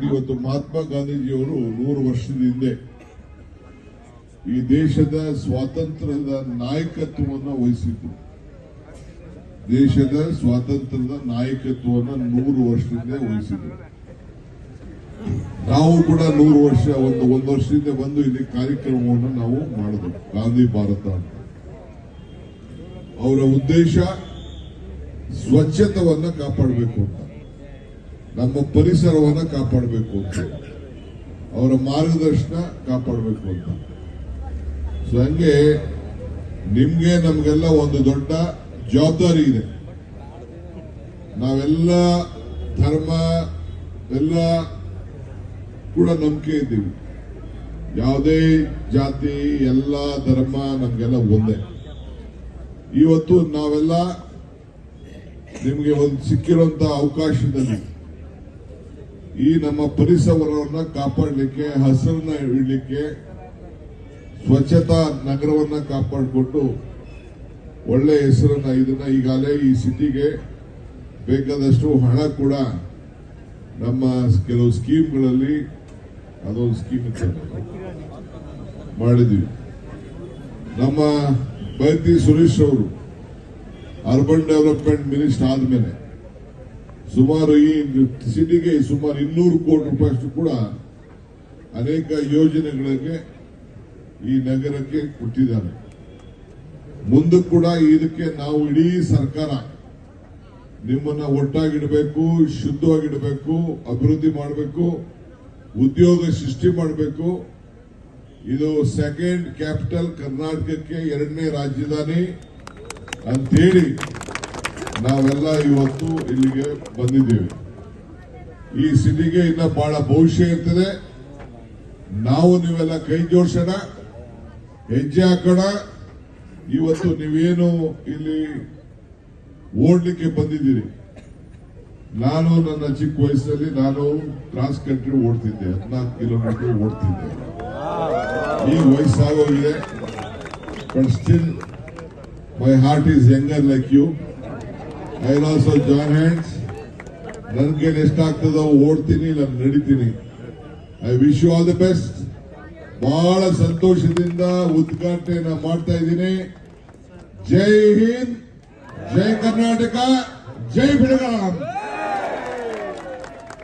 ಇವತ್ತು ಮಹಾತ್ಮ ಗಾಂಧೀಜಿಯವರು 100 ವರ್ಷದ ಹಿಂದೆ ಈ ದೇಶದ ಸ್ವಾತಂತ್ರ್ಯದ ನಾಯಕತ್ವವನ್ನು ವಹಿಸಿದ್ರು. ದೇಶದ ಸ್ವಾತಂತ್ರ್ಯದ ನಾಯಕತ್ವವನ್ನು 100 ವರ್ಷದಿಂದ ವಹಿಸಿದ್ರು. ನಾವು ಕೂಡ 100 ವರ್ಷ ಒಂದು ವರ್ಷದಿಂದ ಬಂದು ಇಲ್ಲಿ ಕಾರ್ಯಕ್ರಮವನ್ನು ನಾವು ಮಾಡಿದ್ವಿ. ಗಾಂಧಿ ಭಾರತ ಅಂತ ಅವರ ಉದ್ದೇಶ ಸ್ವಚ್ಛತವನ್ನ ಕಾಪಾಡಬೇಕು ಅಂತ, ನಮ್ಮ ಪರಿಸರವನ್ನ ಕಾಪಾಡಬೇಕು ಅಂತ, ಅವರ ಮಾರ್ಗದರ್ಶನ ಕಾಪಾಡಬೇಕು ಅಂತ. ಸೊ ಹಂಗೆ ನಿಮ್ಗೆ ನಮ್ಗೆಲ್ಲ ಒಂದು ದೊಡ್ಡ ಜವಾಬ್ದಾರಿ ಇದೆ. ನಾವೆಲ್ಲ ಧರ್ಮ ಎಲ್ಲ ಕೂಡ ನಂಬಿಕೆ ಇದ್ದೀವಿ. ಯಾವುದೇ ಜಾತಿ ಎಲ್ಲ ಧರ್ಮ ನಮ್ಗೆಲ್ಲ ಒಂದೇ. ಇವತ್ತು ನಾವೆಲ್ಲ ನಿಮಗೆ ಒಂದು ಸಿಕ್ಕಿರುವಂತಹ ಅವಕಾಶದಲ್ಲಿ ಈ ನಮ್ಮ ಪರಿಸರವನ್ನ ಕಾಪಾಡಲಿಕ್ಕೆ, ಹಸಿರನ್ನ ಇಡಲಿಕ್ಕೆ, ಸ್ವಚ್ಛತಾ ನಗರವನ್ನ ಕಾಪಾಡಿಕೊಂಡು ಒಳ್ಳೆ ಹೆಸರನ್ನ ಇದನ್ನ ಈಗಾಗಲೇ ಈ ಸಿಟಿಗೆ ಬೇಕಾದಷ್ಟು ಹಣ ಕೂಡ ನಮ್ಮ ಕೆಲವು ಸ್ಕೀಮ್ಗಳಲ್ಲಿ ಅದೊಂದು ಸ್ಕೀಮ್ ಮಾಡಿದ್ವಿ. ನಮ್ಮ ಬೈತಿ ಸುರೇಶ್ ಅವರು ಅರ್ಬನ್ ಡೆವಲಪ್ಮೆಂಟ್ ಮಿನಿಸ್ಟರ್ ಆದ್ಮೇಲೆ ಸುಮಾರು ಈ ಸಿಟಿಗೆ ಸುಮಾರು 200 ಕೋಟಿ ರೂಪಾಯಿ ಕೂಡ ಅನೇಕ ಯೋಜನೆಗಳಿಗೆ ಈ ನಗರಕ್ಕೆ ಕೊಟ್ಟಿದ್ದಾರೆ. ಮುಂದೆ ಕೂಡ ಇದಕ್ಕೆ ನಾವು ಇಡೀ ಸರ್ಕಾರ ನಿಮ್ಮನ್ನ ಒಟ್ಟಾಗಿಡಬೇಕು, ಶುದ್ಧವಾಗಿಡಬೇಕು, ಅಭಿವೃದ್ಧಿ ಮಾಡಬೇಕು, ಉದ್ಯೋಗ ಸೃಷ್ಟಿ ಮಾಡಬೇಕು. ಇದು ಸೆಕೆಂಡ್ ಕ್ಯಾಪಿಟಲ್, ಕರ್ನಾಟಕಕ್ಕೆ 2ನೇ ರಾಜಧಾನಿ ಅಂತೇಳಿ ನಾವೆಲ್ಲ ಇವತ್ತು ಇಲ್ಲಿಗೆ ಬಂದಿದ್ದೇವೆ. ಈ ಸಿಟಿಗೆ ಇನ್ನ ಬಹಳ ಭವಿಷ್ಯ ಇರ್ತದೆ. ನಾವು ನೀವೆಲ್ಲ ಕೈ ಜೋಡಿಸೋಣ, ಹೆಜ್ಜೆ ಹಾಕೋಣ. ಇವತ್ತು ನೀವೇನು ಇಲ್ಲಿ ಓಡ್ಲಿಕ್ಕೆ ಬಂದಿದ್ದೀರಿ. ನಾನು ನನ್ನ ಚಿಕ್ಕ ವಯಸ್ಸಲ್ಲಿ ನಾನು ಕ್ರಾಸ್ ಕಂಟ್ರಿ ಓಡ್ತಿದ್ದೆ, 14 ಕಿಲೋಮೀಟರ್ ಓಡ್ತಿದ್ದೆ. ಈಗ ವಯಸ್ಸಾಗೋಗಿದೆ, but still my heart is younger like you. I also join hands. ನನ್ಗೆ ಎಷ್ಟಾಗ್ತದೋ ಓಡ್ತೀನಿ, ನಾನು ನಡೀತೀನಿ. I wish you all the best. ಬಹಳ ಸಂತೋಷದಿಂದ ಉದ್ಘಾಟನೆ ಮಾಡ್ತಾ ಇದ್ದೀನಿ. ಜೈ ಹಿಂದ್, ಜೈ ಕರ್ನಾಟಕ, ಜೈ ಬೆಳಗಾಂ.